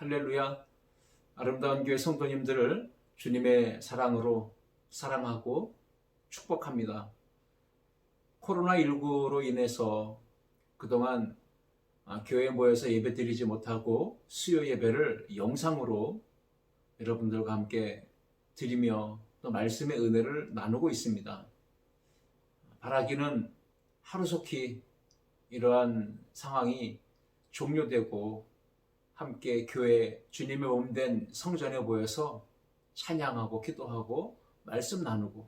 할렐루야. 아름다운 교회 성도님들을 주님의 사랑으로 사랑하고 축복합니다. 코로나19로 인해서 그동안 교회에 모여서 예배 드리지 못하고 수요 예배를 영상으로 여러분들과 함께 드리며 또 말씀의 은혜를 나누고 있습니다. 바라기는 하루속히 이러한 상황이 종료되고 함께 교회 주님의 몸된 성전에 모여서 찬양하고 기도하고 말씀 나누고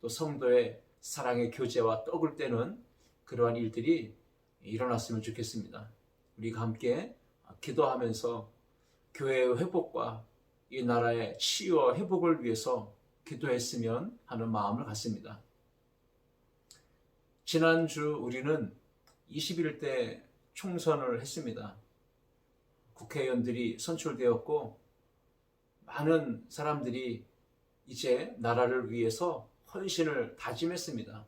또 성도의 사랑의 교제와 떡을 떼는 그러한 일들이 일어났으면 좋겠습니다. 우리가 함께 기도하면서 교회의 회복과 이 나라의 치유와 회복을 위해서 기도했으면 하는 마음을 갖습니다. 지난주 우리는 21대 총선을 했습니다. 국회의원들이 선출되었고 많은 사람들이 이제 나라를 위해서 헌신을 다짐했습니다.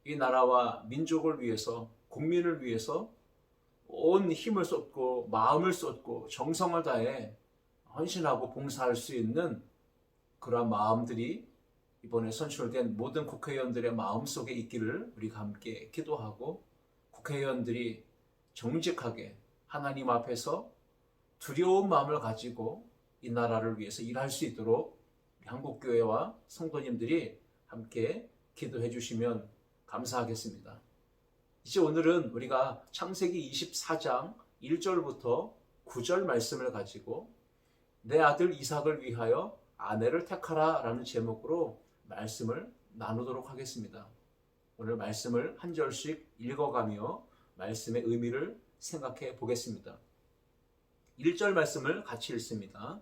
이 나라와 민족을 위해서, 국민을 위해서 온 힘을 쏟고 마음을 쏟고 정성을 다해 헌신하고 봉사할 수 있는 그러한 마음들이 이번에 선출된 모든 국회의원들의 마음속에 있기를 우리가 함께 기도하고 국회의원들이 정직하게 하나님 앞에서 두려운 마음을 가지고 이 나라를 위해서 일할 수 있도록 한국교회와 성도님들이 함께 기도해 주시면 감사하겠습니다. 이제 오늘은 우리가 창세기 24장 1절부터 9절 말씀을 가지고 내 아들 이삭을 위하여 아내를 택하라 라는 제목으로 말씀을 나누도록 하겠습니다. 오늘 말씀을 한 절씩 읽어가며 말씀의 의미를 생각해 보겠습니다. 1절 말씀을 같이 읽습니다.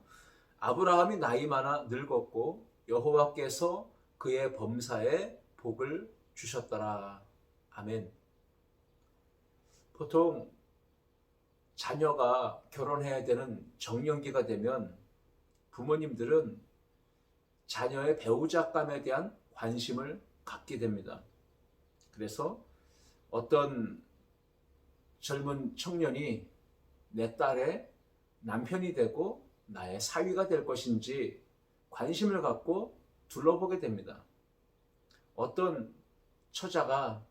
아브라함이 나이 많아 늙었고 여호와께서 그의 범사에 복을 주셨더라. 아멘. 보통 자녀가 결혼해야 되는 정년기가 되면 부모님들은 자녀의 배우자감에 대한 관심을 갖게 됩니다. 그래서 어떤 젊은 청년이 내 딸의 남편이 되고 나의 사위가 될 것인지 관심을 갖고 둘러보게 됩니다. 어떤 처자가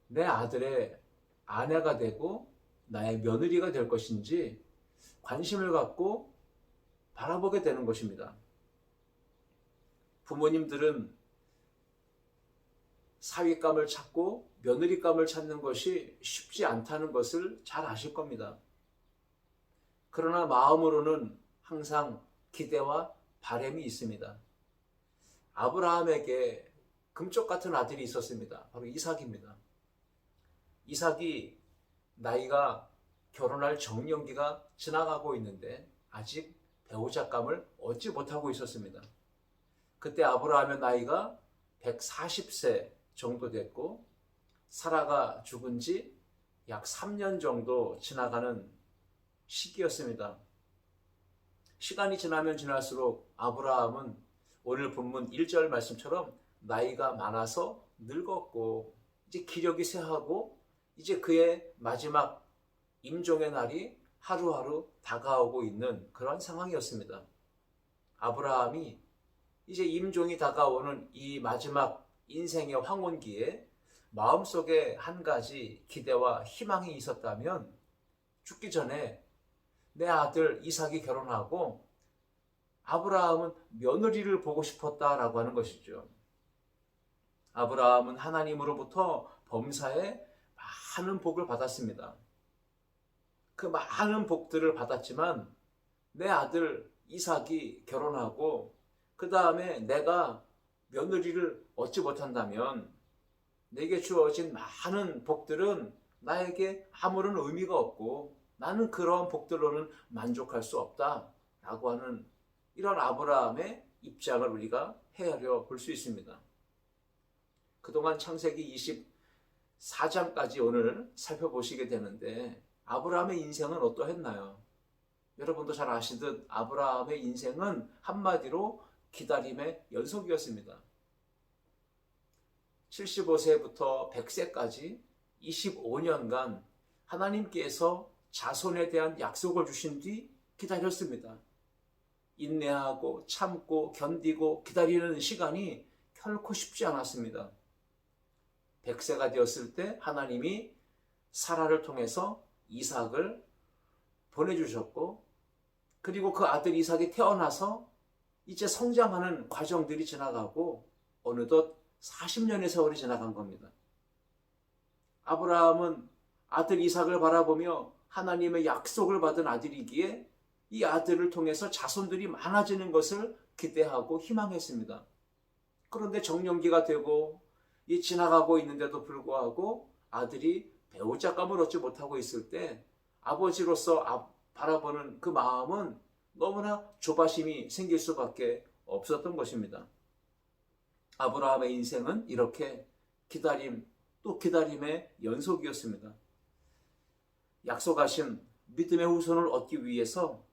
내 아들의 아내가 되고 나의 며느리가 될 것인지 관심을 갖고 바라보게 되는 것입니다. 부모님들은 사위감을 찾고 며느리감을 찾는 것이 쉽지 않다는 것을 잘 아실 겁니다. 그러나 마음으로는 항상 기대와 바람이 있습니다. 아브라함에게 금쪽 같은 아들이 있었습니다. 바로 이삭입니다. 이삭이 나이가 결혼할 정년기가 지나가고 있는데 아직 배우자감을 얻지 못하고 있었습니다. 그때 아브라함의 나이가 140세 정도 됐고 사라가 죽은 지 약 3년 정도 지나가는 시기였습니다. 시간이 지나면 지날수록 아브라함은 오늘 본문 1절 말씀처럼 나이가 많아서 늙었고 이제 기력이 쇠하고 이제 그의 마지막 임종의 날이 하루하루 다가오고 있는 그런 상황이었습니다. 아브라함이 이제 임종이 다가오는 이 마지막 인생의 황혼기에 마음속에 한 가지 기대와 희망이 있었다면 죽기 전에 내 아들 이삭이 결혼하고 아브라함은 며느리를 보고 싶었다라고 하는 것이죠. 아브라함은 하나님으로부터 범사에 많은 복을 받았습니다. 그 많은 복들을 받았지만 내 아들 이삭이 결혼하고 그 다음에 내가 며느리를 얻지 못한다면 내게 주어진 많은 복들은 나에게 아무런 의미가 없고 나는 그런 복들로는 만족할 수 없다라고 하는 이런 아브라함의 입장을 우리가 헤아려 볼 수 있습니다. 그동안 창세기 24장까지 오늘 살펴보시게 되는데 아브라함의 인생은 어떠했나요? 여러분도 잘 아시듯 아브라함의 인생은 한마디로 기다림의 연속이었습니다. 75세부터 100세까지 25년간 하나님께서 자손에 대한 약속을 주신 뒤 기다렸습니다. 인내하고 참고 견디고 기다리는 시간이 결코 쉽지 않았습니다. 100세가 되었을 때 하나님이 사라를 통해서 이삭을 보내주셨고, 그리고 그 아들 이삭이 태어나서 이제 성장하는 과정들이 지나가고 어느덧 40년의 세월이 지나간 겁니다. 아브라함은 아들 이삭을 바라보며 하나님의 약속을 받은 아들이기에 이 아들을 통해서 자손들이 많아지는 것을 기대하고 희망했습니다. 그런데 정년기가 되고 지나가고 있는데도 불구하고 아들이 배우자감을 얻지 못하고 있을 때 아버지로서 바라보는 그 마음은 너무나 조바심이 생길 수밖에 없었던 것입니다. 아브라함의 인생은 이렇게 기다림 또 기다림의 연속이었습니다. 약속하신 믿음의 후손을 얻기 위해서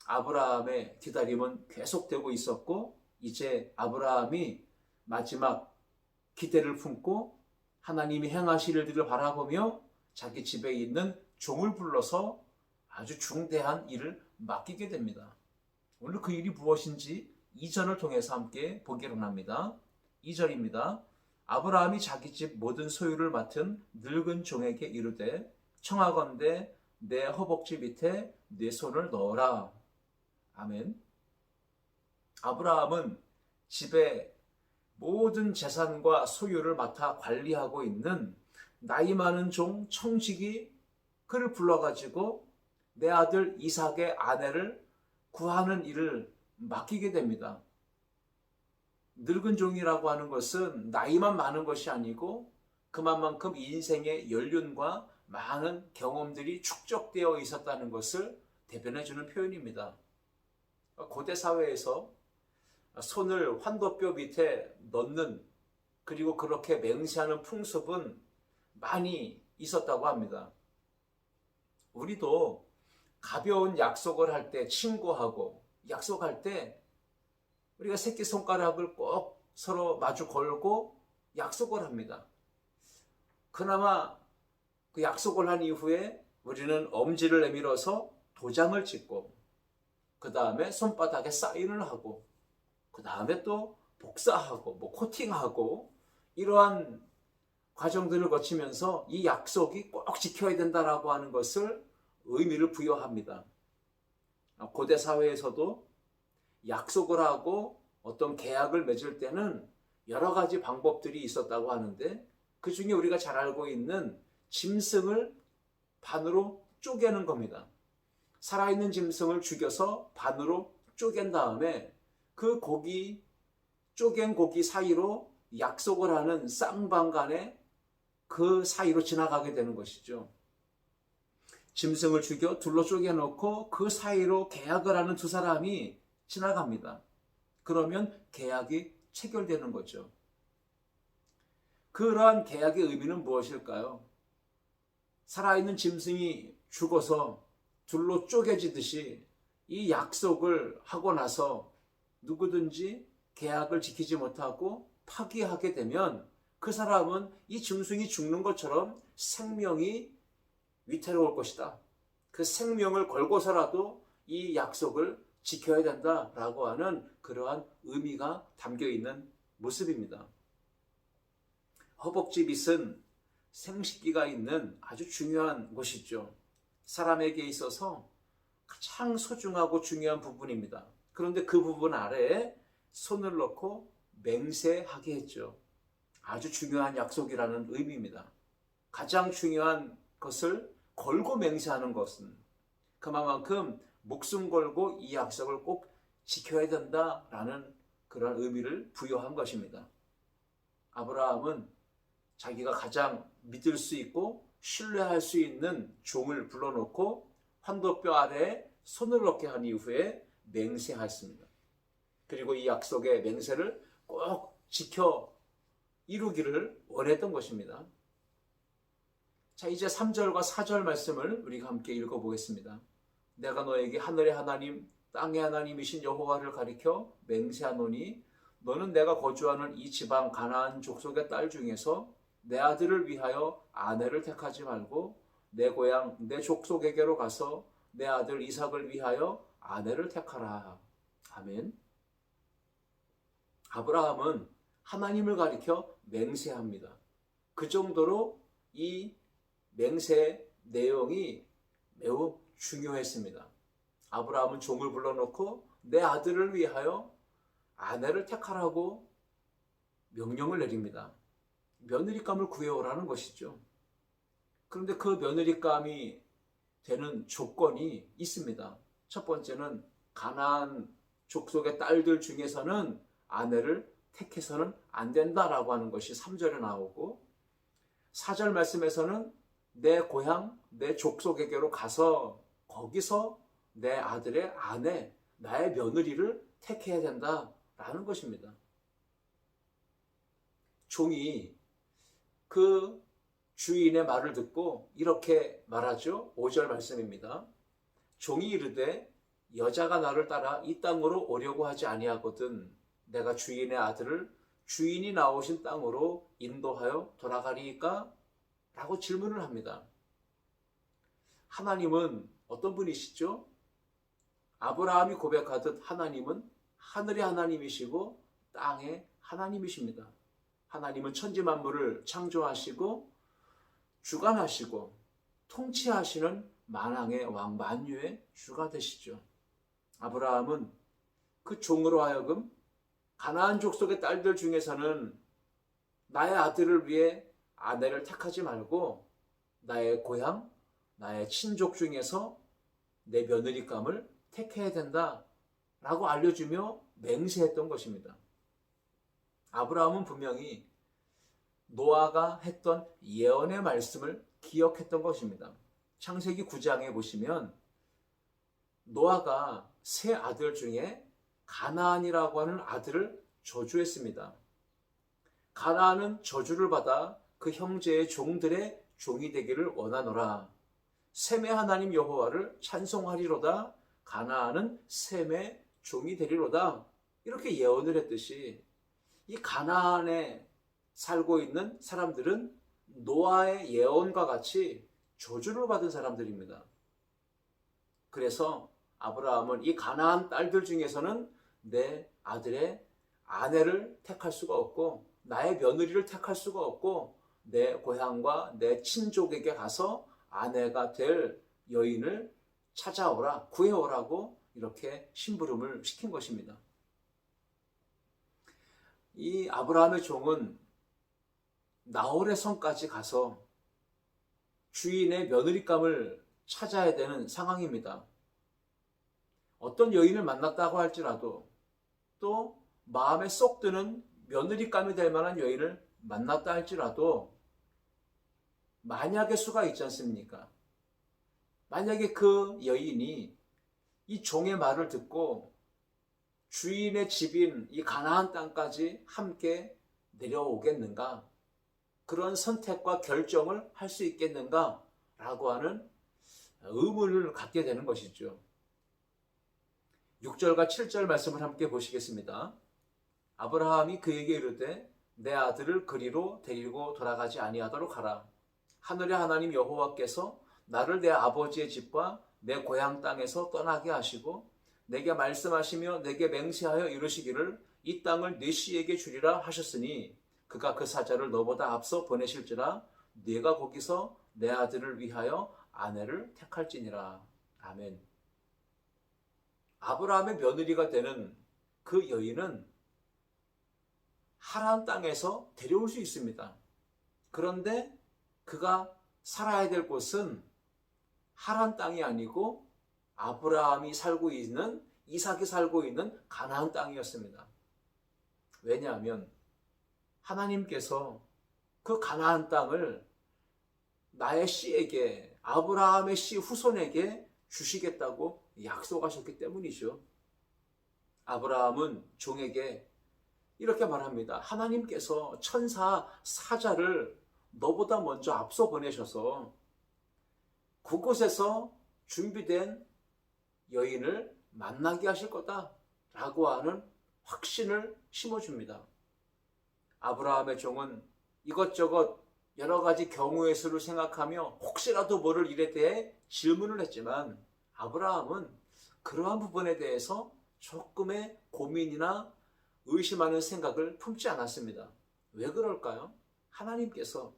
아브라함의 기다림은 계속되고 있었고, 이제 아브라함이 마지막 기대를 품고 하나님이 행하실 일들을 바라보며 자기 집에 있는 종을 불러서 아주 중대한 일을 맡기게 됩니다. 오늘 그 일이 무엇인지 2절을 통해서 함께 보기로 합니다. 2절입니다. 아브라함이 자기 집 모든 소유를 맡은 늙은 종에게 이르되 청하건대 내 허벅지 밑에 내 손을 넣어라. 아멘. 아브라함은 집에 모든 재산과 소유를 맡아 관리하고 있는 나이 많은 종 청직이 그를 불러가지고 내 아들 이삭의 아내를 구하는 일을 맡기게 됩니다. 늙은 종이라고 하는 것은 나이만 많은 것이 아니고 그만큼 인생의 연륜과 많은 경험들이 축적되어 있었다는 것을 대변해주는 표현입니다. 고대 사회에서 손을 환도뼈 밑에 넣는, 그리고 그렇게 맹세하는 풍습은 많이 있었다고 합니다. 우리도 가벼운 약속을 할 때, 친구하고 약속할 때 우리가 새끼손가락을 꼭 서로 마주 걸고 약속을 합니다. 그나마 그 약속을 한 이후에 우리는 엄지를 내밀어서 도장을 찍고, 그 다음에 손바닥에 사인을 하고, 그 다음에 또 복사하고 코팅하고, 이러한 과정들을 거치면서 이 약속이 꼭 지켜야 된다라고 하는 것을 의미를 부여합니다. 고대 사회에서도 약속을 하고 어떤 계약을 맺을 때는 여러 가지 방법들이 있었다고 하는데, 그 중에 우리가 잘 알고 있는 짐승을 반으로 쪼개는 겁니다. 살아있는 짐승을 죽여서 반으로 쪼갠 다음에 그 쪼갠 고기 사이로 약속을 하는 쌍방간에 그 사이로 지나가게 되는 것이죠. 짐승을 죽여 둘로 쪼개놓고 그 사이로 계약을 하는 두 사람이 지나갑니다. 그러면 계약이 체결되는 거죠. 그러한 계약의 의미는 무엇일까요? 살아있는 짐승이 죽어서 둘로 쪼개지듯이 이 약속을 하고 나서 누구든지 계약을 지키지 못하고 파기하게 되면 그 사람은 이 짐승이 죽는 것처럼 생명이 위태로울 것이다. 그 생명을 걸고서라도 이 약속을 지켜야 된다라고 하는 그러한 의미가 담겨 있는 모습입니다. 허벅지 밑은 생식기가 있는 아주 중요한 곳이죠. 사람에게 있어서 가장 소중하고 중요한 부분입니다. 그런데 그 부분 아래에 손을 넣고 맹세하게 했죠. 아주 중요한 약속이라는 의미입니다. 가장 중요한 것을 걸고 맹세하는 것은 그만큼 목숨 걸고 이 약속을 꼭 지켜야 된다라는 그런 의미를 부여한 것입니다. 아브라함은 자기가 가장 믿을 수 있고 신뢰할 수 있는 종을 불러놓고 환도뼈 아래에 손을 넣게 한 이후에 맹세했습니다. 그리고 이 약속의 맹세를 꼭 지켜 이루기를 원했던 것입니다. 자, 이제 3절과 4절 말씀을 우리가 함께 읽어보겠습니다. 내가 너에게 하늘의 하나님, 땅의 하나님이신 여호와를 가리켜 맹세하노니 너는 내가 거주하는 이 지방 가나안 족속의 딸 중에서 내 아들을 위하여 아내를 택하지 말고 내 고향 내 족속에게로 가서 내 아들 이삭을 위하여 아내를 택하라. 아멘. 아브라함은 하나님을 가리켜 맹세합니다. 그 정도로 이 맹세 내용이 매우 중요했습니다. 아브라함은 종을 불러놓고 내 아들을 위하여 아내를 택하라고 명령을 내립니다. 며느리감을 구해오라는 것이죠. 그런데 그 며느리감이 되는 조건이 있습니다. 첫 번째는 가나안 족속의 딸들 중에서는 아내를 택해서는 안 된다라고 하는 것이 3절에 나오고, 4절 말씀에서는 내 고향, 내 족속에게로 가서 거기서 내 아들의 아내, 나의 며느리를 택해야 된다라는 것입니다. 종이 그 주인의 말을 듣고 이렇게 말하죠. 5절 말씀입니다. 종이 이르되 여자가 나를 따라 이 땅으로 오려고 하지 아니하거든 내가 주인의 아들을 주인이 나오신 땅으로 인도하여 돌아가리이까? 라고 질문을 합니다. 하나님은 어떤 분이시죠? 아브라함이 고백하듯 하나님은 하늘의 하나님이시고 땅의 하나님이십니다. 하나님은 천지 만물을 창조하시고 주관하시고 통치하시는 만왕의 왕, 만유의 주가 되시죠. 아브라함은 그 종으로 하여금 가나안 족속의 딸들 중에서는 나의 아들을 위해 아내를 택하지 말고 나의 고향, 나의 친족 중에서 내 며느리감을 택해야 된다라고 알려주며 맹세했던 것입니다. 아브라함은 분명히 노아가 했던 예언의 말씀을 기억했던 것입니다. 창세기 9장에 보시면 노아가 세 아들 중에 가나안이라고 하는 아들을 저주했습니다. 가나안은 저주를 받아 그 형제의 종들의 종이 되기를 원하노라. 셈의 하나님 여호와를 찬송하리로다. 가나안은 셈의 종이 되리로다. 이렇게 예언을 했듯이 이 가나안에 살고 있는 사람들은 노아의 예언과 같이 저주를 받은 사람들입니다. 그래서 아브라함은 이 가나안 딸들 중에서는 내 아들의 아내를 택할 수가 없고 나의 며느리를 택할 수가 없고 내 고향과 내 친족에게 가서 아내가 될 여인을 찾아오라, 구해오라고 이렇게 심부름을 시킨 것입니다. 이 아브라함의 종은 나홀의 성까지 가서 주인의 며느리감을 찾아야 되는 상황입니다. 어떤 여인을 만났다고 할지라도 또 마음에 쏙 드는 며느리감이 될 만한 여인을 만났다 할지라도 만약의 수가 있지 않습니까? 만약에 그 여인이 이 종의 말을 듣고 주인의 집인 이 가나안 땅까지 함께 내려오겠는가? 그런 선택과 결정을 할 수 있겠는가? 라고 하는 의문을 갖게 되는 것이죠. 6절과 7절 말씀을 함께 보시겠습니다. 아브라함이 그에게 이르되 내 아들을 그리로 데리고 돌아가지 아니하도록 하라. 하늘의 하나님 여호와께서 나를 내 아버지의 집과 내 고향 땅에서 떠나게 하시고 내게 말씀하시며 내게 맹세하여 이르시기를 이 땅을 네 씨에게 주리라 하셨으니 그가 그 사자를 너보다 앞서 보내실지라 네가 거기서 내 아들을 위하여 아내를 택할지니라. 아멘. 아브라함의 며느리가 되는 그 여인은 하란 땅에서 데려올 수 있습니다. 그런데 그가 살아야 될 곳은 하란 땅이 아니고 아브라함이 살고 있는, 이삭이 살고 있는 가나안 땅이었습니다. 왜냐하면 하나님께서 그 가나안 땅을 나의 씨에게, 아브라함의 씨 후손에게 주시겠다고 약속하셨기 때문이죠. 아브라함은 종에게 이렇게 말합니다. 하나님께서 천사 사자를 너보다 먼저 앞서 보내셔서 그곳에서 준비된 여인을 만나게 하실 거다라고 하는 확신을 심어줍니다. 아브라함의 종은 이것저것 여러 가지 경우의 수를 생각하며 혹시라도 모를 일에 대해 질문을 했지만 아브라함은 그러한 부분에 대해서 조금의 고민이나 의심하는 생각을 품지 않았습니다. 왜 그럴까요? 하나님께서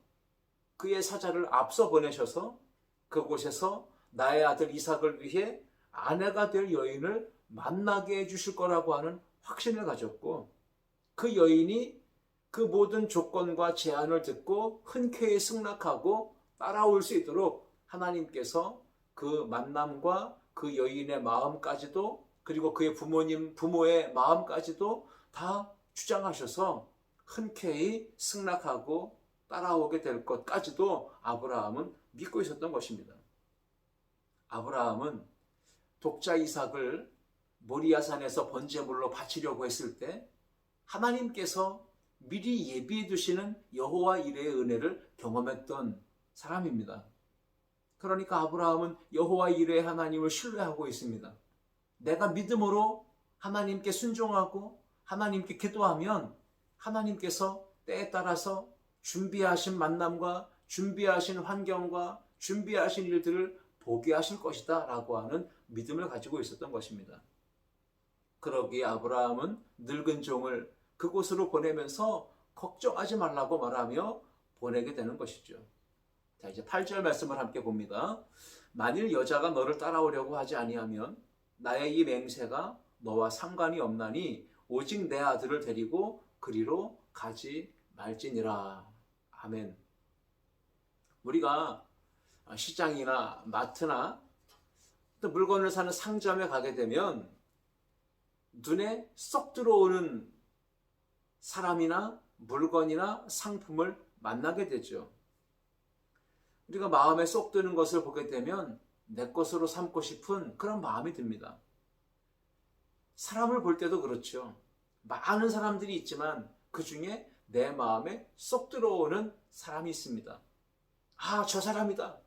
그의 사자를 앞서 보내셔서 그곳에서 나의 아들 이삭을 위해 아내가 될 여인을 만나게 해주실 거라고 하는 확신을 가졌고, 그 여인이 그 모든 조건과 제안을 듣고 흔쾌히 승낙하고 따라올 수 있도록 하나님께서 그 만남과 그 여인의 마음까지도, 그리고 그의 부모의 마음까지도 다 주장하셔서 흔쾌히 승낙하고 따라오게 될 것까지도 아브라함은 믿고 있었던 것입니다. 아브라함은 독자 이삭을 모리아산에서 번제물로 바치려고 했을 때 하나님께서 미리 예비해 두시는 여호와 이레의 은혜를 경험했던 사람입니다. 그러니까 아브라함은 여호와 이레의 하나님을 신뢰하고 있습니다. 내가 믿음으로 하나님께 순종하고 하나님께 기도하면 하나님께서 때에 따라서 준비하신 만남과 준비하신 환경과 준비하신 일들을 보게 하실 것이다 라고 하는 믿음을 가지고 있었던 것입니다. 그러기에 아브라함은 늙은 종을 그곳으로 보내면서 걱정하지 말라고 말하며 보내게 되는 것이죠. 자, 이제 8절 말씀을 함께 봅니다. 만일 여자가 너를 따라오려고 하지 아니하면 나의 이 맹세가 너와 상관이 없나니 오직 내 아들을 데리고 그리로 가지 말지니라. 아멘. 우리가 시장이나 마트나 또 물건을 사는 상점에 가게 되면 눈에 쏙 들어오는 사람이나 물건이나 상품을 만나게 되죠. 우리가 마음에 쏙 드는 것을 보게 되면 내 것으로 삼고 싶은 그런 마음이 듭니다. 사람을 볼 때도 그렇죠. 많은 사람들이 있지만 그 중에 내 마음에 쏙 들어오는 사람이 있습니다. 아, 저 사람이다.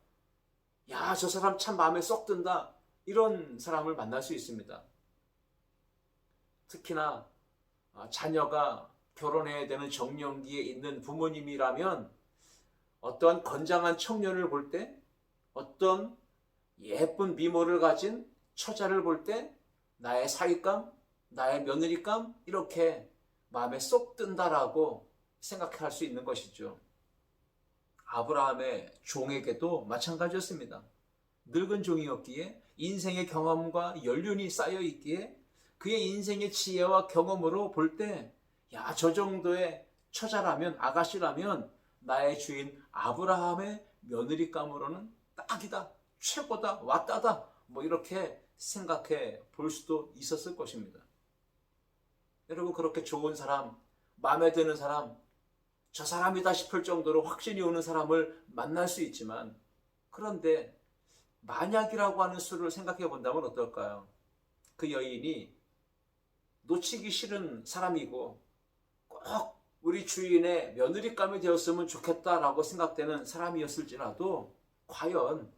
야, 저 사람 참 마음에 쏙 든다. 이런 사람을 만날 수 있습니다. 특히나 자녀가 결혼해야 되는 정년기에 있는 부모님이라면 어떠한 건장한 청년을 볼 때, 어떤 예쁜 미모를 가진 처자를 볼 때 나의 사위감, 나의 며느리감 이렇게 마음에 쏙 든다라고 생각할 수 있는 것이죠. 아브라함의 종에게도 마찬가지였습니다. 늙은 종이었기에 인생의 경험과 연륜이 쌓여 있기에 그의 인생의 지혜와 경험으로 볼 때, 야, 저 정도의 처자라면, 아가씨라면 나의 주인 아브라함의 며느리감으로는 딱이다, 최고다, 왔다다, 뭐 이렇게 생각해 볼 수도 있었을 것입니다. 여러분, 그렇게 좋은 사람, 마음에 드는 사람, 저 사람이다 싶을 정도로 확신이 오는 사람을 만날 수 있지만, 그런데 만약이라고 하는 수를 생각해 본다면 어떨까요? 그 여인이 놓치기 싫은 사람이고 꼭 우리 주인의 며느리감이 되었으면 좋겠다라고 생각되는 사람이었을지라도 과연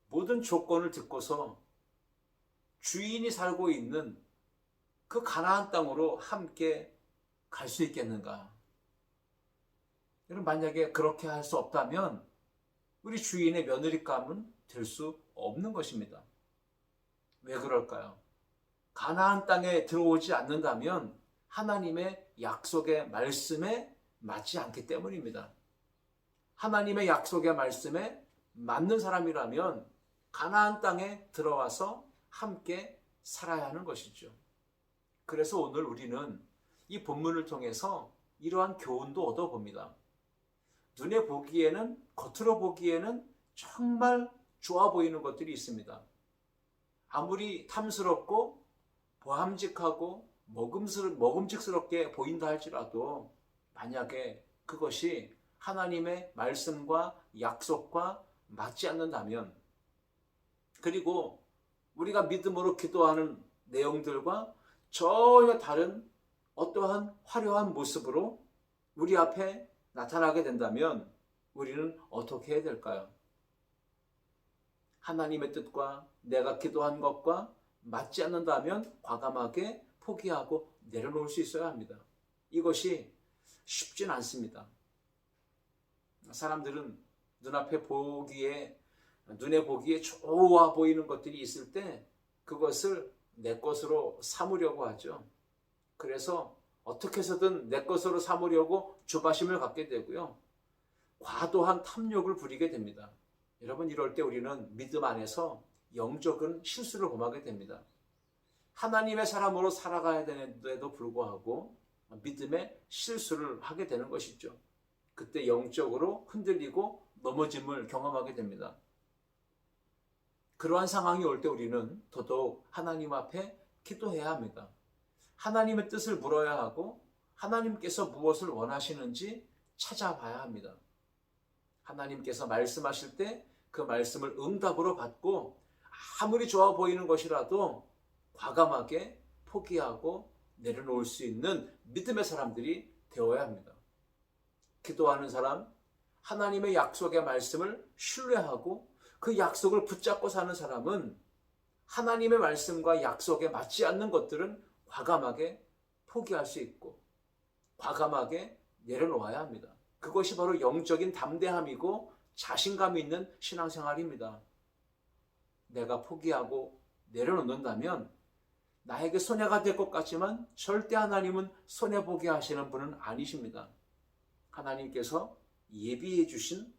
모든 조건을 듣고서 주인이 살고 있는 그 가나안 땅으로 함께 갈 수 있겠는가? 여러분, 만약에 그렇게 할 수 없다면 우리 주인의 며느리감은 될 수 없는 것입니다. 왜 그럴까요? 가나안 땅에 들어오지 않는다면 하나님의 약속의 말씀에 맞지 않기 때문입니다. 하나님의 약속의 말씀에 맞는 사람이라면 가나안 땅에 들어와서 함께 살아야 하는 것이죠. 그래서 오늘 우리는 이 본문을 통해서 이러한 교훈도 얻어봅니다. 눈에 보기에는, 겉으로 보기에는 정말 좋아 보이는 것들이 있습니다. 아무리 탐스럽고 보함직하고 먹음직스럽게 보인다 할지라도 만약에 그것이 하나님의 말씀과 약속과 맞지 않는다면, 그리고 우리가 믿음으로 기도하는 내용들과 전혀 다른 어떠한 화려한 모습으로 우리 앞에 나타나게 된다면 우리는 어떻게 해야 될까요? 하나님의 뜻과 내가 기도한 것과 맞지 않는다면 과감하게 포기하고 내려놓을 수 있어야 합니다. 이것이 쉽진 않습니다. 사람들은 눈앞에 보기에 눈에 보기에 좋아 보이는 것들이 있을 때 그것을 내 것으로 삼으려고 하죠. 그래서 어떻게 해서든 내 것으로 삼으려고 조바심을 갖게 되고요. 과도한 탐욕을 부리게 됩니다. 여러분, 이럴 때 우리는 믿음 안에서 영적인 실수를 범하게 됩니다. 하나님의 사람으로 살아가야 되는데도 불구하고 믿음의 실수를 하게 되는 것이죠. 그때 영적으로 흔들리고 넘어짐을 경험하게 됩니다. 그러한 상황이 올 때 우리는 더더욱 하나님 앞에 기도해야 합니다. 하나님의 뜻을 물어야 하고 하나님께서 무엇을 원하시는지 찾아봐야 합니다. 하나님께서 말씀하실 때 그 말씀을 응답으로 받고 아무리 좋아 보이는 것이라도 과감하게 포기하고 내려놓을 수 있는 믿음의 사람들이 되어야 합니다. 기도하는 사람, 하나님의 약속의 말씀을 신뢰하고 그 약속을 붙잡고 사는 사람은 하나님의 말씀과 약속에 맞지 않는 것들은 과감하게 포기할 수 있고 과감하게 내려놓아야 합니다. 그것이 바로 영적인 담대함이고 자신감 있는 신앙생활입니다. 내가 포기하고 내려놓는다면 나에게 손해가 될 것 같지만 절대 하나님은 손해보게 하시는 분은 아니십니다. 하나님께서 예비해 주신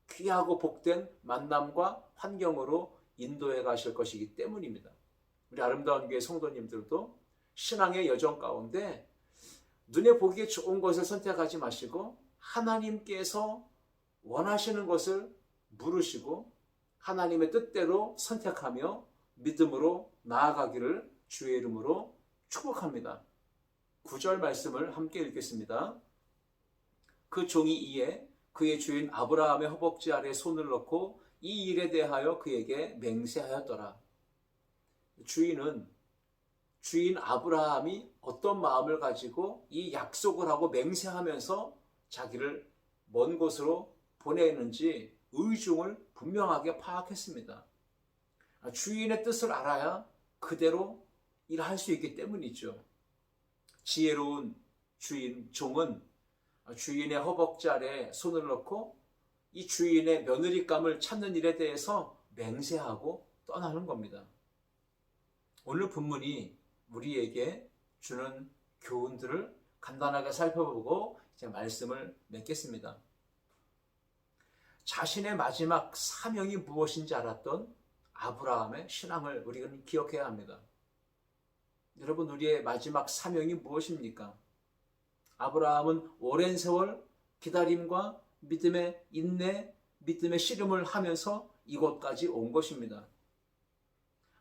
귀하고 복된 만남과 환경으로 인도해 가실 것이기 때문입니다. 우리 아름다운 교회 성도님들도 신앙의 여정 가운데 눈에 보기에 좋은 것을 선택하지 마시고 하나님께서 원하시는 것을 물으시고 하나님의 뜻대로 선택하며 믿음으로 나아가기를 주의 이름으로 축복합니다. 9절 말씀을 함께 읽겠습니다. 그 종이 이에 그의 주인 아브라함의 허벅지 아래 손을 넣고 이 일에 대하여 그에게 맹세하였더라. 주인 아브라함이 어떤 마음을 가지고 이 약속을 하고 맹세하면서 자기를 먼 곳으로 보내는지 의중을 분명하게 파악했습니다. 주인의 뜻을 알아야 그대로 일할 수 있기 때문이죠. 지혜로운 종은 주인의 허벅지 아래 손을 넣고 이 주인의 며느리감을 찾는 일에 대해서 맹세하고 떠나는 겁니다. 오늘 본문이 우리에게 주는 교훈들을 간단하게 살펴보고 이제 말씀을 맺겠습니다. 자신의 마지막 사명이 무엇인지 알았던 아브라함의 신앙을 우리는 기억해야 합니다. 여러분, 우리의 마지막 사명이 무엇입니까? 아브라함은 오랜 세월 기다림과 믿음의 인내, 믿음의 씨름을 하면서 이곳까지 온 것입니다.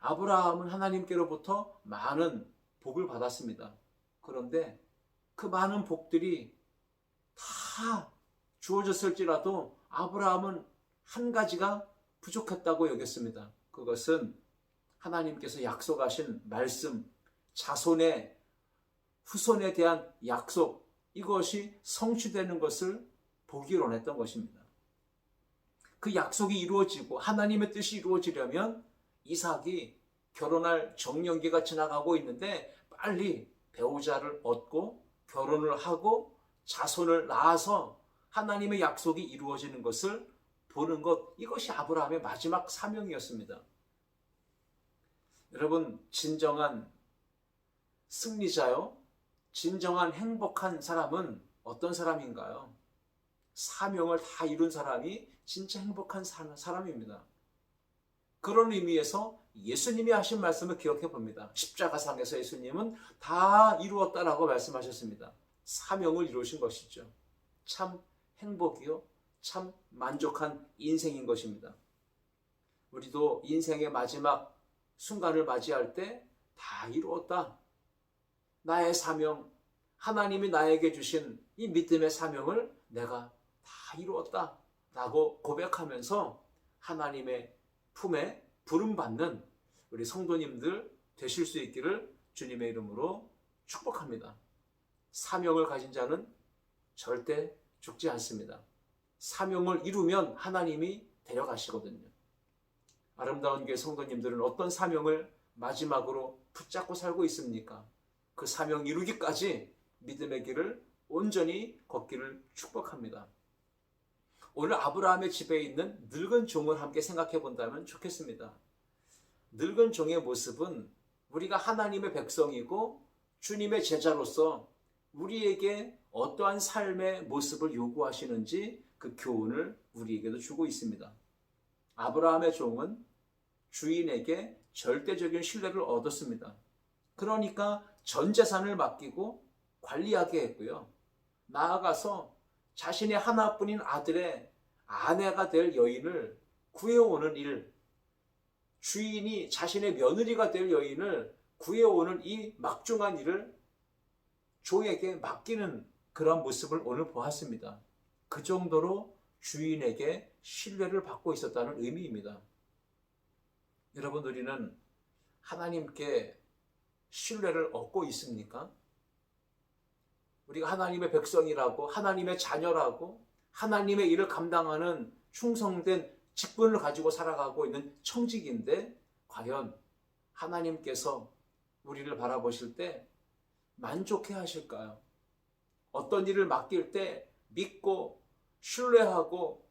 아브라함은 하나님께로부터 많은 복을 받았습니다. 그런데 그 많은 복들이 다 주어졌을지라도 아브라함은 한 가지가 부족했다고 여겼습니다. 그것은 하나님께서 약속하신 말씀, 자손의 후손에 대한 약속, 이것이 성취되는 것을 보기를 원했던 것입니다. 그 약속이 이루어지고 하나님의 뜻이 이루어지려면 이삭이 결혼할 정년기가 지나가고 있는데 빨리 배우자를 얻고 결혼을 하고 자손을 낳아서 하나님의 약속이 이루어지는 것을 보는 것, 이것이 아브라함의 마지막 사명이었습니다. 여러분, 진정한 승리자요, 진정한 행복한 사람은 어떤 사람인가요? 사명을 다 이룬 사람이 진짜 행복한 사람입니다. 그런 의미에서 예수님이 하신 말씀을 기억해 봅니다. 십자가상에서 예수님은 다 이루었다라고 말씀하셨습니다. 사명을 이루신 것이죠. 참 행복이요, 참 만족한 인생인 것입니다. 우리도 인생의 마지막 순간을 맞이할 때 다 이루었다. 나의 사명, 하나님이 나에게 주신 이 믿음의 사명을 내가 다 이루었다 라고 고백하면서 하나님의 품에 부름받는 우리 성도님들 되실 수 있기를 주님의 이름으로 축복합니다. 사명을 가진 자는 절대 죽지 않습니다. 사명을 이루면 하나님이 데려가시거든요. 아름다운 교회 성도님들은 어떤 사명을 마지막으로 붙잡고 살고 있습니까? 그 사명 이루기까지 믿음의 길을 온전히 걷기를 축복합니다. 오늘 아브라함의 집에 있는 늙은 종을 함께 생각해 본다면 좋겠습니다. 늙은 종의 모습은 우리가 하나님의 백성이고 주님의 제자로서 우리에게 어떠한 삶의 모습을 요구하시는지 그 교훈을 우리에게도 주고 있습니다. 아브라함의 종은 주인에게 절대적인 신뢰를 얻었습니다. 그러니까 전 재산을 맡기고 관리하게 했고요. 나아가서 자신의 하나뿐인 아들의 아내가 될 여인을 구해오는 일, 주인이 자신의 며느리가 될 여인을 구해오는 이 막중한 일을 종에게 맡기는 그런 모습을 오늘 보았습니다. 그 정도로 주인에게 신뢰를 받고 있었다는 의미입니다. 여러분, 우리는 하나님께 신뢰를 얻고 있습니까? 우리가 하나님의 백성이라고, 하나님의 자녀라고, 하나님의 일을 감당하는 충성된 직분을 가지고 살아가고 있는 청직인데, 과연 하나님께서 우리를 바라보실 때 만족해 하실까요? 어떤 일을 맡길 때 믿고 신뢰하고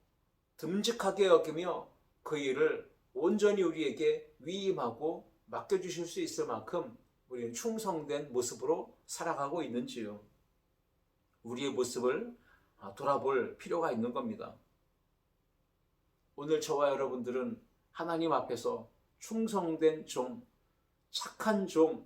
듬직하게 여기며 그 일을 온전히 우리에게 위임하고 맡겨주실 수 있을 만큼 우리는 충성된 모습으로 살아가고 있는지요? 우리의 모습을 돌아볼 필요가 있는 겁니다. 오늘 저와 여러분들은 하나님 앞에서 충성된 종, 착한 종,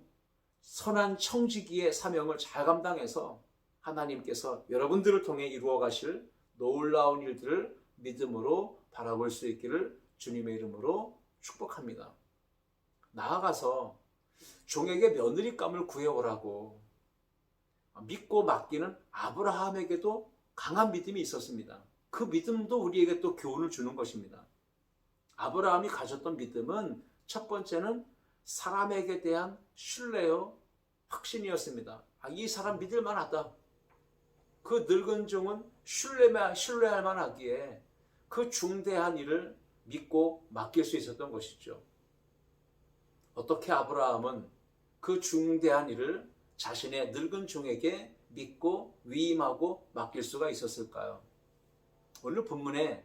선한 청지기의 사명을 잘 감당해서 하나님께서 여러분들을 통해 이루어 가실 놀라운 일들을 믿음으로 바라볼 수 있기를 주님의 이름으로 축복합니다. 나아가서 종에게 며느리감을 구해오라고 믿고 맡기는 아브라함에게도 강한 믿음이 있었습니다. 그 믿음도 우리에게 또 교훈을 주는 것입니다. 아브라함이 가졌던 믿음은 첫 번째는 사람에게 대한 신뢰요, 확신이었습니다. 이 사람 믿을 만하다. 그 늙은 종은 신뢰할 만하기에 그 중대한 일을 믿고 맡길 수 있었던 것이죠. 어떻게 아브라함은 그 중대한 일을 자신의 늙은 종에게 믿고 위임하고 맡길 수가 있었을까요? 오늘 본문에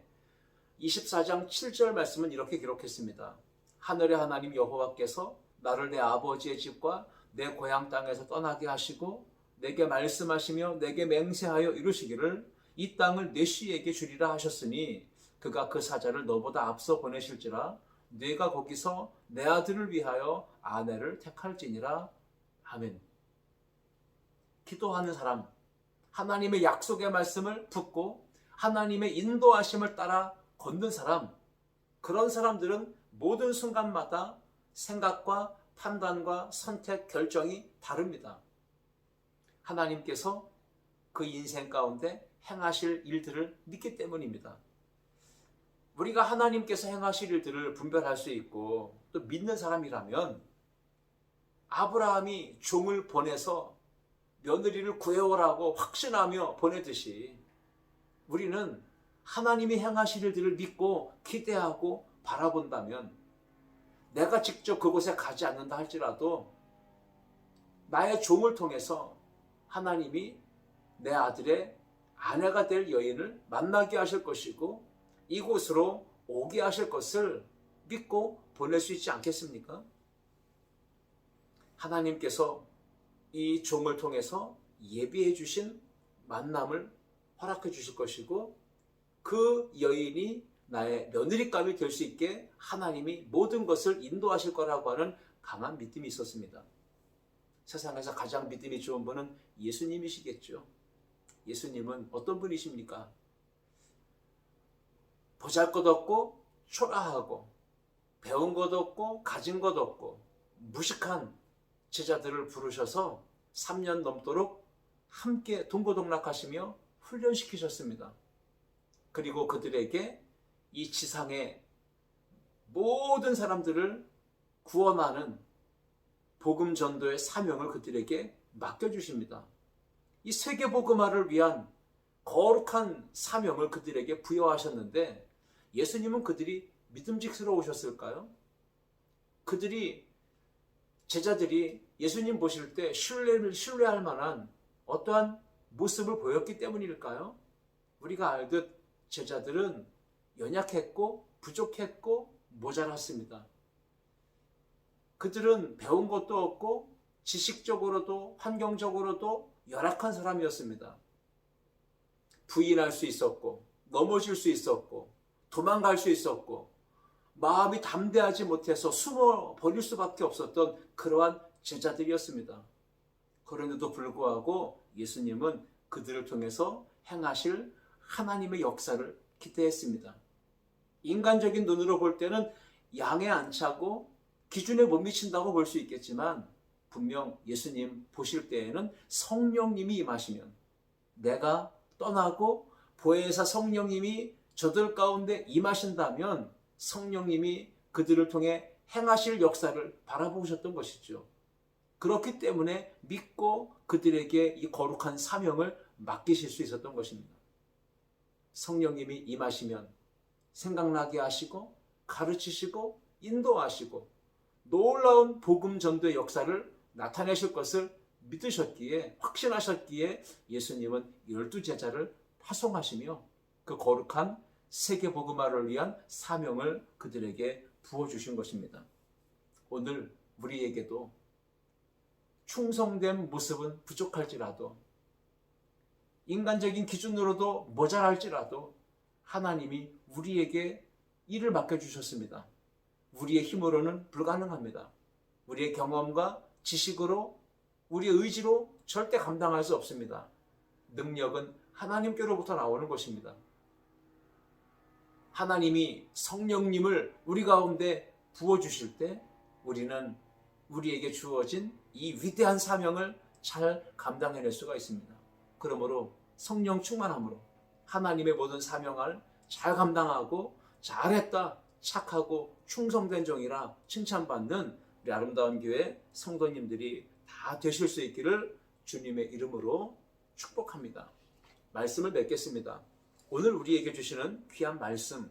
24장 7절 말씀은 이렇게 기록했습니다. 하늘의 하나님 여호와께서 나를 내 아버지의 집과 내 고향 땅에서 떠나게 하시고 내게 말씀하시며 내게 맹세하여 이루시기를 이 땅을 내 씨에게 주리라 하셨으니 그가 그 사자를 너보다 앞서 보내실지라 네가 거기서 내 아들을 위하여 아내를 택할지니라. 아멘. 기도하는 사람, 하나님의 약속의 말씀을 듣고 하나님의 인도하심을 따라 걷는 사람, 그런 사람들은 모든 순간마다 생각과 판단과 선택, 결정이 다릅니다. 하나님께서 그 인생 가운데 행하실 일들을 믿기 때문입니다. 우리가 하나님께서 행하실 일들을 분별할 수 있고 또 믿는 사람이라면 아브라함이 종을 보내서 며느리를 구해오라고 확신하며 보내듯이 우리는 하나님이 행하실 일들을 믿고 기대하고 바라본다면 내가 직접 그곳에 가지 않는다 할지라도 나의 종을 통해서 하나님이 내 아들의 아내가 될 여인을 만나게 하실 것이고 이곳으로 오게 하실 것을 믿고 보낼 수 있지 않겠습니까? 하나님께서 이 종을 통해서 예비해 주신 만남을 허락해 주실 것이고 그 여인이 나의 며느리감이 될 수 있게 하나님이 모든 것을 인도하실 거라고 하는 강한 믿음이 있었습니다. 세상에서 가장 믿음이 좋은 분은 예수님이시겠죠. 예수님은 어떤 분이십니까? 보잘것없고 초라하고 배운 것 없고 가진 것 없고 무식한 제자들을 부르셔서 3년 넘도록 함께 동고동락하시며 훈련시키셨습니다. 그리고 그들에게 이 지상의 모든 사람들을 구원하는 복음 전도의 사명을 그들에게 맡겨주십니다. 이 세계복음화를 위한 거룩한 사명을 그들에게 부여하셨는데 예수님은 그들이 믿음직스러우셨을까요? 제자들이 예수님 보실 때 신뢰할 만한 어떠한 모습을 보였기 때문일까요? 우리가 알듯 제자들은 연약했고 부족했고 모자랐습니다. 그들은 배운 것도 없고 지식적으로도 환경적으로도 열악한 사람이었습니다. 부인할 수 있었고 넘어질 수 있었고 도망갈 수 있었고 마음이 담대하지 못해서 숨어 버릴 수밖에 없었던 그러한 제자들이었습니다. 그런데도 불구하고 예수님은 그들을 통해서 행하실 하나님의 역사를 기대했습니다. 인간적인 눈으로 볼 때는 양에 안 차고 기준에 못 미친다고 볼 수 있겠지만 분명 예수님 보실 때에는 성령님이 임하시면 내가 떠나고 보혜사 성령님이 저들 가운데 임하신다면 성령님이 그들을 통해 행하실 역사를 바라보셨던 것이죠. 그렇기 때문에 믿고 그들에게 이 거룩한 사명을 맡기실 수 있었던 것입니다. 성령님이 임하시면 생각나게 하시고 가르치시고 인도하시고 놀라운 복음 전도의 역사를 나타내실 것을 믿으셨기에 확신하셨기에 예수님은 12제자를 파송하시며 그 거룩한 세계 복음화를 위한 사명을 그들에게 부어주신 것입니다. 오늘 우리에게도 충성된 모습은 부족할지라도 인간적인 기준으로도 모자랄지라도 하나님이 우리에게 일을 맡겨주셨습니다. 우리의 힘으로는 불가능합니다. 우리의 경험과 지식으로 우리의 의지로 절대 감당할 수 없습니다. 능력은 하나님께로부터 나오는 것입니다. 하나님이 성령님을 우리 가운데 부어주실 때 우리는 우리에게 주어진 이 위대한 사명을 잘 감당해낼 수가 있습니다. 그러므로 성령 충만함으로 하나님의 모든 사명을 잘 감당하고 잘했다, 착하고 충성된 종이라 칭찬받는 우리 아름다운 교회 성도님들이 다 되실 수 있기를 주님의 이름으로 축복합니다. 말씀을 맺겠습니다. 오늘 우리에게 주시는 귀한 말씀,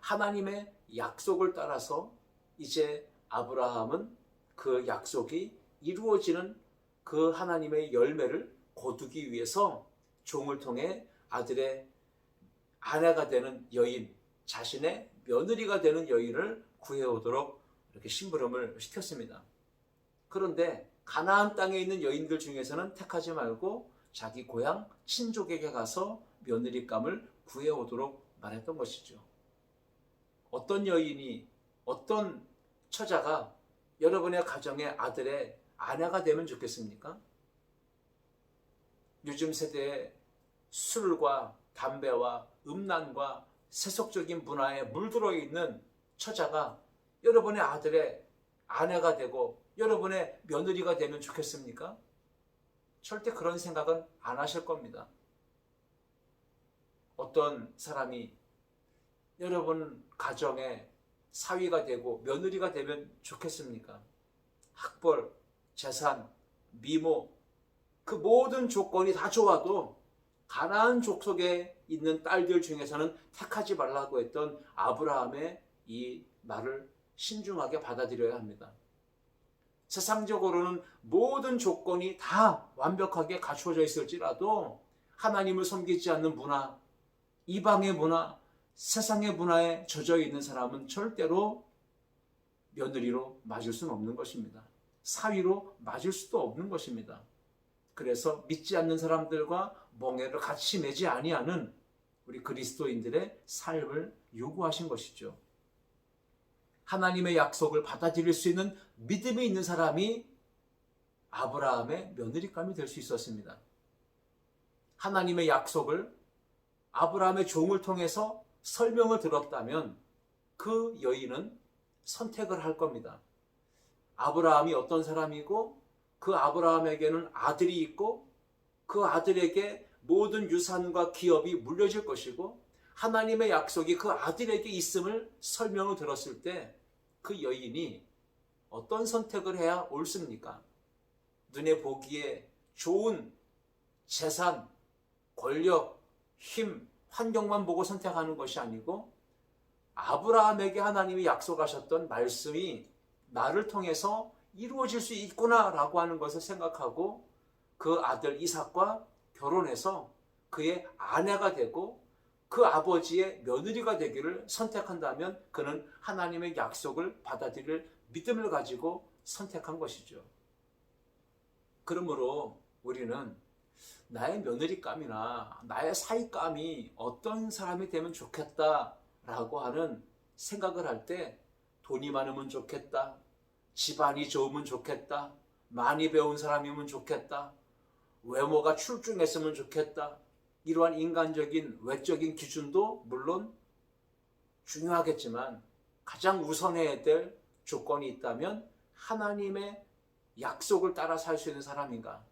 하나님의 약속을 따라서 이제 아브라함은 그 약속이 이루어지는 그 하나님의 열매를 거두기 위해서 종을 통해 아들의 아내가 되는 여인, 자신의 며느리가 되는 여인을 구해오도록 이렇게 심부름을 시켰습니다. 그런데 가나안 땅에 있는 여인들 중에서는 택하지 말고 자기 고향 친족에게 가서 며느리감을 구해오도록 말했던 것이죠. 어떤 여인이, 어떤 처자가 여러분의 가정의 아들의 아내가 되면 좋겠습니까? 요즘 세대에 술과 담배와 음란과 세속적인 문화에 물들어 있는 처자가 여러분의 아들의 아내가 되고 여러분의 며느리가 되면 좋겠습니까? 절대 그런 생각은 안 하실 겁니다. 어떤 사람이 여러분 가정의 사위가 되고 며느리가 되면 좋겠습니까? 학벌, 재산, 미모, 그 모든 조건이 다 좋아도 가나안 족속에 있는 딸들 중에서는 택하지 말라고 했던 아브라함의 이 말을 신중하게 받아들여야 합니다. 세상적으로는 모든 조건이 다 완벽하게 갖추어져 있을지라도 하나님을 섬기지 않는 문화, 이방의 문화, 세상의 문화에 젖어 있는 사람은 절대로 며느리로 맞을 수는 없는 것입니다. 사위로 맞을 수도 없는 것입니다. 그래서 믿지 않는 사람들과 멍에를 같이 매지 아니하는 우리 그리스도인들의 삶을 요구하신 것이죠. 하나님의 약속을 받아들일 수 있는 믿음이 있는 사람이 아브라함의 며느리감이 될 수 있었습니다. 하나님의 약속을 아브라함의 종을 통해서 설명을 들었다면 그 여인은 선택을 할 겁니다. 아브라함이 어떤 사람이고 그 아브라함에게는 아들이 있고 그 아들에게 모든 유산과 기업이 물려질 것이고 하나님의 약속이 그 아들에게 있음을 설명을 들었을 때 그 여인이 어떤 선택을 해야 옳습니까? 눈에 보기에 좋은 재산, 권력, 힘, 환경만 보고 선택하는 것이 아니고 아브라함에게 하나님이 약속하셨던 말씀이 나를 통해서 이루어질 수 있구나라고 하는 것을 생각하고 그 아들 이삭과 결혼해서 그의 아내가 되고 그 아버지의 며느리가 되기를 선택한다면 그는 하나님의 약속을 받아들일 믿음을 가지고 선택한 것이죠. 그러므로 우리는 나의 며느리감이나 나의 사위감이 어떤 사람이 되면 좋겠다라고 하는 생각을 할 때 돈이 많으면 좋겠다, 집안이 좋으면 좋겠다, 많이 배운 사람이면 좋겠다, 외모가 출중했으면 좋겠다, 이러한 인간적인 외적인 기준도 물론 중요하겠지만 가장 우선해야 될 조건이 있다면 하나님의 약속을 따라 살 수 있는 사람인가,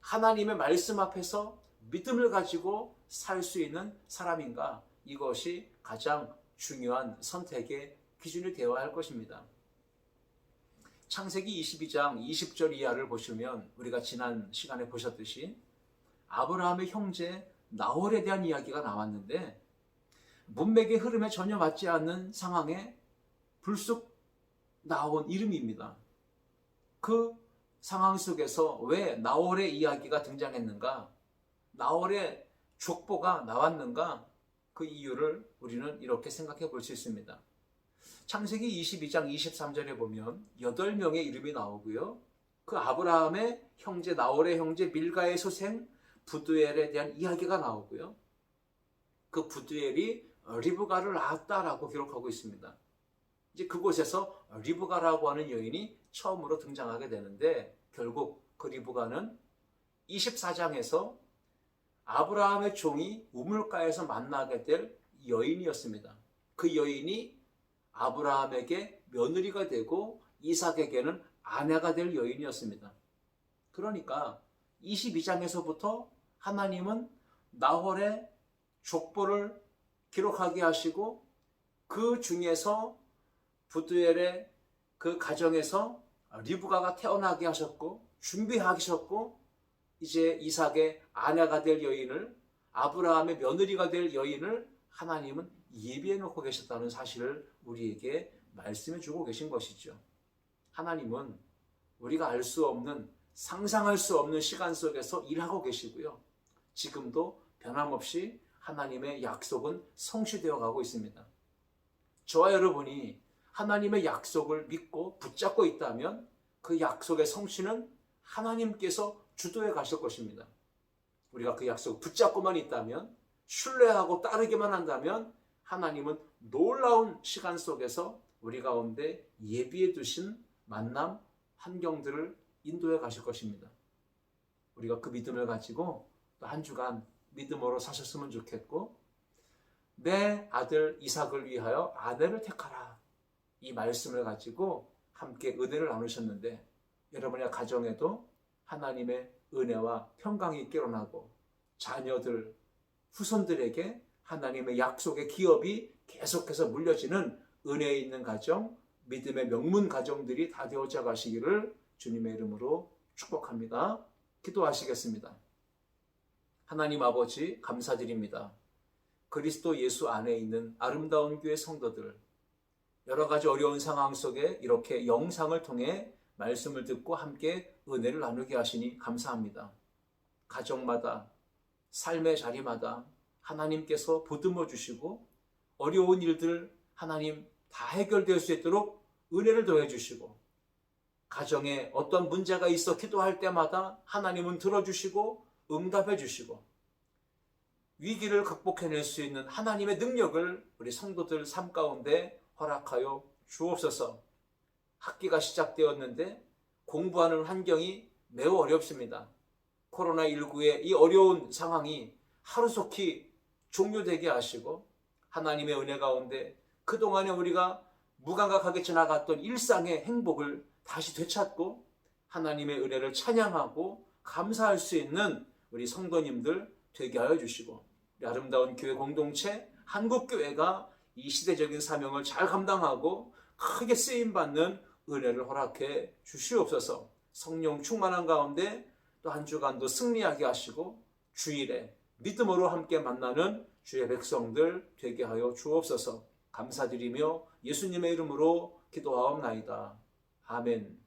하나님의 말씀 앞에서 믿음을 가지고 살 수 있는 사람인가, 이것이 가장 중요한 선택의 기준이 되어야 할 것입니다. 창세기 22장 20절 이하를 보시면 우리가 지난 시간에 보셨듯이 아브라함의 형제 나홀에 대한 이야기가 나왔는데 문맥의 흐름에 전혀 맞지 않는 상황에 불쑥 나온 이름입니다. 그 상황 속에서 왜 나홀의 이야기가 등장했는가, 나홀의 족보가 나왔는가, 그 이유를 우리는 이렇게 생각해 볼 수 있습니다. 창세기 22장 23절에 보면 8명의 이름이 나오고요. 그 아브라함의 형제 나홀의 형제 밀가의 소생 부두엘에 대한 이야기가 나오고요. 그 부두엘이 리브가를 낳았다라고 기록하고 있습니다. 이제 그곳에서 리브가라고 하는 여인이 처음으로 등장하게 되는데 결국 그 리브가는 24장에서 아브라함의 종이 우물가에서 만나게 될 여인이었습니다. 그 여인이 아브라함에게 며느리가 되고 이삭에게는 아내가 될 여인이었습니다. 그러니까 22장에서부터 하나님은 나홀의 족보를 기록하게 하시고 그 중에서 부두엘의 그 가정에서 리브가가 태어나게 하셨고 준비하셨고 이제 이삭의 아내가 될 여인을, 아브라함의 며느리가 될 여인을 하나님은 예비해 놓고 계셨다는 사실을 우리에게 말씀해 주고 계신 것이죠. 하나님은 우리가 알 수 없는, 상상할 수 없는 시간 속에서 일하고 계시고요. 지금도 변함없이 하나님의 약속은 성취되어 가고 있습니다. 저와 여러분이 하나님의 약속을 믿고 붙잡고 있다면 그 약속의 성취는 하나님께서 주도해 가실 것입니다. 우리가 그 약속을 붙잡고만 있다면, 신뢰하고 따르기만 한다면 하나님은 놀라운 시간 속에서 우리 가운데 예비해 두신 만남, 환경들을 인도해 가실 것입니다. 우리가 그 믿음을 가지고 또 한 주간 믿음으로 사셨으면 좋겠고, 내 아들 이삭을 위하여 아내를 택하라, 이 말씀을 가지고 함께 은혜를 나누셨는데 여러분의 가정에도 하나님의 은혜와 평강이 일어나고 자녀들, 후손들에게 하나님의 약속의 기업이 계속해서 물려지는 은혜 있는 가정, 믿음의 명문 가정들이 다 되어져 가시기를 주님의 이름으로 축복합니다. 기도하시겠습니다. 하나님 아버지, 감사드립니다. 그리스도 예수 안에 있는 아름다운 교회 성도들, 여러 가지 어려운 상황 속에 이렇게 영상을 통해 말씀을 듣고 함께 은혜를 나누게 하시니 감사합니다. 가정마다, 삶의 자리마다 하나님께서 보듬어 주시고 어려운 일들 하나님 다 해결될 수 있도록 은혜를 더해 주시고, 가정에 어떤 문제가 있어 기도할 때마다 하나님은 들어주시고 응답해 주시고, 위기를 극복해낼 수 있는 하나님의 능력을 우리 성도들 삶 가운데 허락하여 주옵소서. 학기가 시작되었는데 공부하는 환경이 매우 어렵습니다. 코로나19의 이 어려운 상황이 하루속히 종료되게 하시고 하나님의 은혜 가운데 그동안에 우리가 무감각하게 지나갔던 일상의 행복을 다시 되찾고 하나님의 은혜를 찬양하고 감사할 수 있는 우리 성도님들 되게 하여 주시고, 우리 아름다운 교회 공동체 한국교회가 이 시대적인 사명을 잘 감당하고 크게 쓰임받는 은혜를 허락해 주시옵소서. 성령 충만한 가운데 또 한 주간도 승리하게 하시고 주일에 믿음으로 함께 만나는 주의 백성들 되게 하여 주옵소서. 감사드리며 예수님의 이름으로 기도하옵나이다. 아멘.